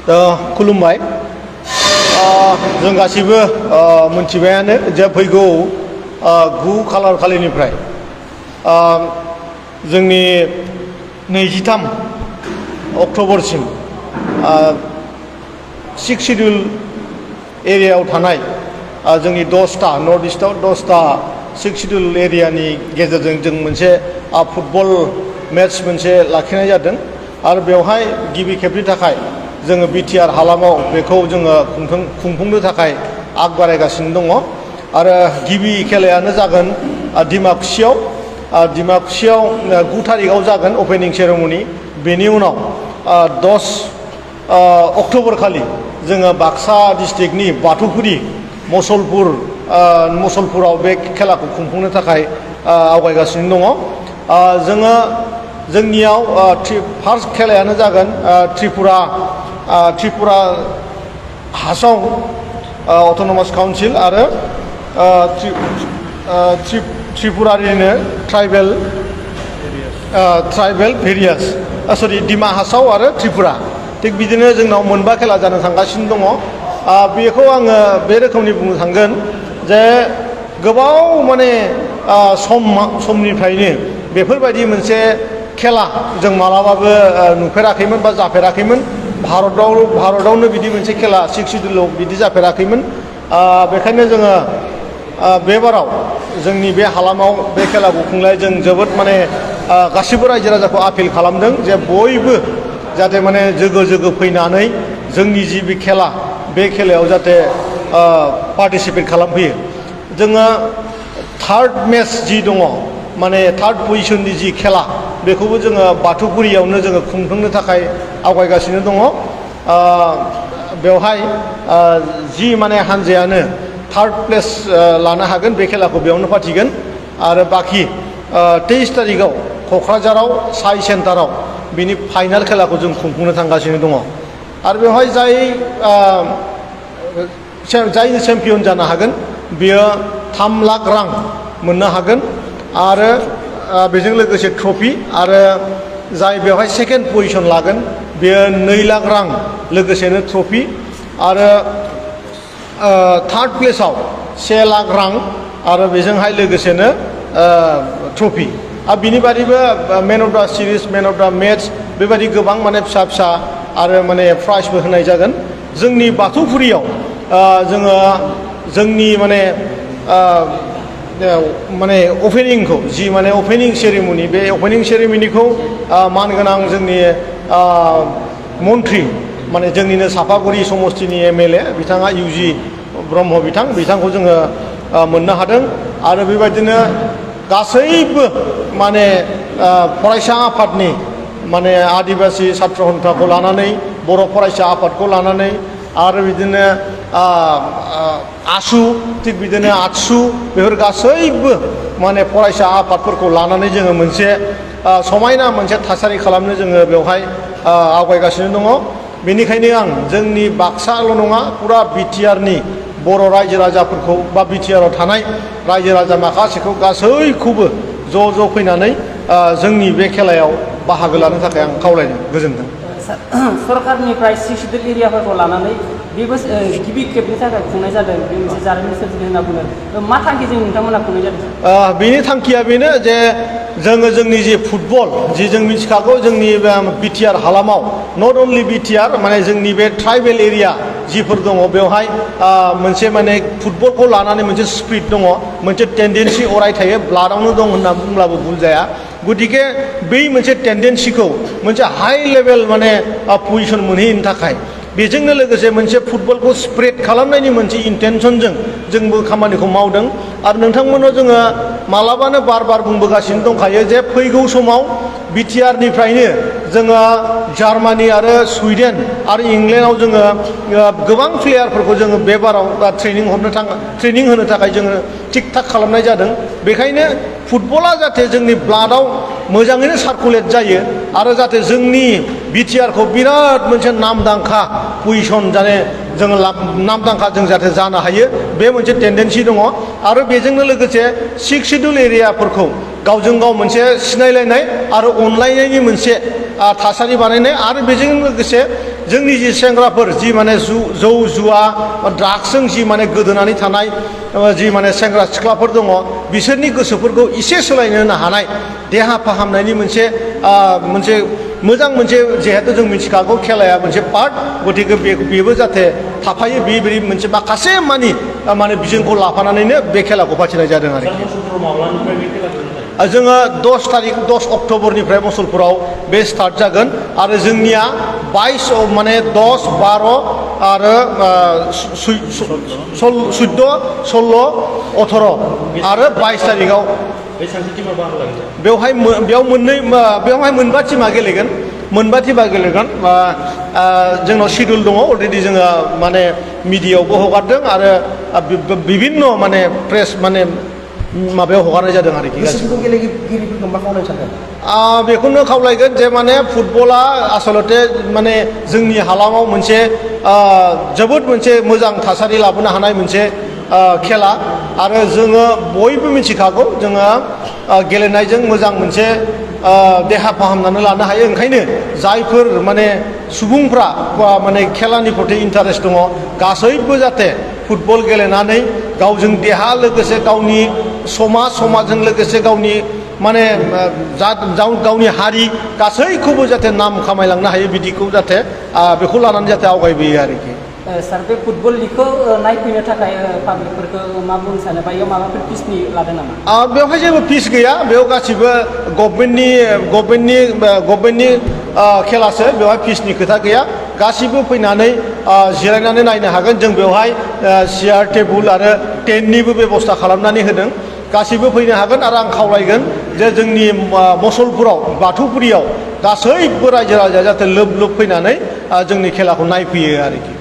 खुलुमबाय जों गासिबो मोनथिबायानो जे फैगौ 9 खालार खालिनिफ्राय जोंनि 23 अक्ट'बरसिम 6 शिड्युल एरियायाव थानाय जोंनि 10टा नर्थ इस्टआव 10टा 6 शिड्युल एरियानि गेजेरजों जों मोनसे फुटबल मेट्च मोनसे लाखिनाय जादों आरो बेवहाय गिबि खेबनि थाखाय जोङो बिटिआर हालामाव बेखौ जोङो खुंफुंनो थाखाय आग बारायगासिनो दङ आरो गिबि खेलायानो जागोन डिमाकुसियाव 9 थारिखआव जागोन अपेनिं सेरेमनि बेनि उनाव 10 अक्ट'बर खालि जोङो बाक्सा डिस्ट्रिक्टनि बाथौफुरि मसलपुराव बे खेलाखौ खुंफुंनो थाखाय आवगायगासिनो दङ जोङो जोंनियाव फार्स्ट खेलायानो जागोन त्रिपुरा हासाव अट'नमास काउन्सिल आरो त्रिपुरानिनो ट्राइबेल भेरियास डिमा हासाव आरो त्रिपुरा थिग बिदिनो जोंनाव मोनबा खेला जानो थांगासिनो दङ बेखौ आङो बे रोखोमनि बुंनो थांगोन जे गोबाव माने समनिफ्रायनो बेफोरबायदि मोनसे खेला जों मालाबाबो नुफेराखैमोन बा जाफेराखैमोन भारतावनो बिदि मोनसे खेला 6 शिड्युलाव बिदि जाफेराखैमोन बेखायनो जोङो बे बाराव जोंनि बे हालामाव बे खेलाखौ खुंनाय जों जोबोद माने गासिबो रायजो राजाखौ आपिल खालामदों जे बयबो जाहाथे माने जोगो फैनानै जोंनि जि बे खेला बे खेलायाव जाहाथे पार्टिसिपेट खालामफैयो जोङो थार्ड मेच जि दङ माने थार्ड पजिशननि जि खेला बेखौबो जोङो बाथौफुरियावनो जोङो खुंफुंनो थाखाय आवगायगासिनो दङ बेवहाय जि माने हानजायानो थार्ड प्लेस लानो हागोन बे खेलाखौ बेयावनो फाथिगोन आरो बाखि 23 थारिखआव क'क्राझाराव साइ सेन्टाराव बिनि फाइनाल खेलाखौ जों खुंफुंनो थांगासिनो दङ आरो बेवहाय जायनो चेम्पियन जानो हागोन बियो 3 लाख रां मोननो हागोन आरो बेजों लोगोसे ट्रफि आरो जाय बेवहाय सेकेन्ड पजिशन लागोन बेयो 2 लाख रां लोगोसेनो ट्रफि आरो थार्ड प्लेसाव 1 लाख रां आरो बेजोंहाय लोगोसेनो ट्रफि आरो बिनि बादैबो man of the series man of the match बेबायदि गोबां माने फिसा आरो माने प्राइजबो होनाय जागोन जोंनि बाथौफुरियाव जोङो जोंनि माने अपेनिंखौ जि माने अपेनिं सेरेमनि बे अपेनिं सेरेमनिखौ मानगोनां जोंनि मन्त्रि माने जोंनिनो सापागुरि समस्तिनि एमएलए बिथाङा इउजि ब्रह्म बिथांखौ जोङो मोननो हादों आरो बेबायदिनो गासैबो माने फरायसा आफादनि माने आदिबासि सात्र सन्थाखौ लानानै बर' फरायसा आफादखौ लानानै आरो बिदिनो आसु थिग बिदिनो आतसु बेफोर गासैबो माने फरायसा आफादफोरखौ लानानै जोङो मोनसे समायना मोनसे थासारि खालामनो जोङो बेवहाय आवगायगासिनो दङ बेनिखायनो आं जोंनि बाक्साल' नङा फुरा बिटिआरनि बर' रायजो राजाफोरखौ बा बिटिआराव थानाय रायजो राजा माखासेखौ गासैखौबो ज' फैनानै जोंनि बे खेलायाव बाहागो लानो थाखाय आं खावलायदों गोजोनथों सरकारनिफ्राय 6 शिड्युल एरियाफोरखौ लानानै बेबो गिबि खेबनि थाखाय खुंनाय जादों बे मोनसे जारिमिन सोरजिदों होनना बुङो मा थांखिजों नोंथांमोना खुंनाय जादों बेनि थांखिया बेनो जे जोङो जोंनि जे फुटबल जि जों मिथिखागौ जोंनि बिटिआर हालामाव नट अनलि बिटिआर माने जोंनि बे ट्राइबेल एरिया जिफोर दङ बेवहाय मोनसे माने फुटबलखौ लानानै मोनसे स्पिरिट दङ मोनसे टेन्डेन्सि अराय थायो ब्लाडआवनो दं होनना बुंब्लाबो भुल जाया गतिके बै मोनसे टेन्डेन्सिखौ मोनसे हाई लेभेल माने पजिशन मोनहैनो थाखाय बेजोंनो लोगोसे मोनसे फुटबलखौ स्प्रेड खालामनायनि मोनसे इन्टेनसनजों जोंबो खामानिखौ मावदों आरो नोंथांमोनाव जोङो मालाबानो बार बुंबोगासिनो दंखायो जे फैगौ समाव बिटिआरनिफ्रायनो जोङो जार्मानि आरो सुइडेन आरो इंलेन्डआव जोङो गोबां प्लेयारफोरखौ जोङो बे बाराव ट्रेनिं होनो थाखाय जोङो थिग थाक खालामनाय जादों बेखायनो फुटबला जाहाथे जोंनि ब्लाडआव मोजाङैनो सार्कुलेट जायो आरो जाहाथे जोंनि बिटिआरखौ बिराद मोनसे नामदांखा पजिशन जाने जोङो नामदांखा जों जाहाथे जानो हायो बे मोनसे टेन्डेन्सि दङ आरो बेजोंनो लोगोसे 6 शिड्युल एरियाफोरखौ गावजों गाव मोनसे सिनायलायनाय आरो अनलायनायनि मोनसे थासारि बानायनाय आरो बेजों लोगोसे जोंनि जि सेंग्राफोर जि माने जौ जुवा ड्राग्सजों जि माने गोदोनानै थानाय जि माने सेंग्रा सिख्लाफोर दङ बिसोरनि गोसोफोरखौ एसे सोलायनो हानाय देहा फाहामनायनि मोनसे मोजां मोनसे जिहेतु जों मिथिखागौ खेलाया मोनसे पार्ट गतिके बेबो जाहाथे थाफायो बेबायदि मोनसे माखासे माने बिजोंखौ लाफानानैनो बे खेलाखौ फाथिनाय जादों आरोखि जोङो 10 अक्ट'बरनिफ्राय मुसलपुराव बे स्टार्ट जागोन आरो जोंनिया 22 माने 10 12 आरो 14 16 18 आरो 22 तारिखआव बेवहाय मोनबा टिमा गेलेगोन जोंनाव शिडिउल दङ अलरेडि जोङो माने मिडियायावबो हगारदों आरो बिभिन्न माने प्रेस माने माबायाव हगारनाय जादों आरोखि गेलेगिरिफोरखौ मा खालामनो सानदों बेखौनो खावलायगोन जे माने फुटबला आसलते माने जोंनि हालामाव मोनसे जोबोद मोनसे मोजां थासारि लाबोनो हानाय मोनसे खेला आरो जोङो बयबो मिथिखागौ जोङो गेलेनायजों मोजां मोनसे देहा फाहामनानै लानो हायो ओंखायनो जायफोर माने सुबुंफ्रा माने खेलानि प्रति इन्टारेस्ट दङ गासैबो जाहाथे फुटबल गेलेनानै गावजों देहा लोगोसे गावनि समाजजों लोगोसे गावनि माने गावनि हारि गासैखौबो जाहाथे नाम खामायलांनो हायो बिदिखौ जाहाथे बेखौ लानानै जाहाथे आवगायबोयो आरोखि सार बे फुटबल लिगखौ नायफैनो थाखाय पाब्लिकफोरखौ मा बुंनो सानो बा इयाव माबाफोर फिसनि लादों नामा बेवहाय जेबो फिस गैया बेयाव गासिबो गभर्नमेन्टनि खेलासो बेवहाय फिसनि खोथा गैया गासिबो फैनानै जिरायनानै नायनो हागोन जों बेवहाय चेयार टेबुल आरो टेन्टनिबो बेबस्था खालामनानै होदों गासिबो फैनो हागोन आरो आं खावलायगोन जे जोंनि मुसलपुराव बाथौफुरियाव गासैबो रायजो राजाया जाहाथे लोब लोब फैनानै जोंनि खेलाखौ नायफैयो आरोखि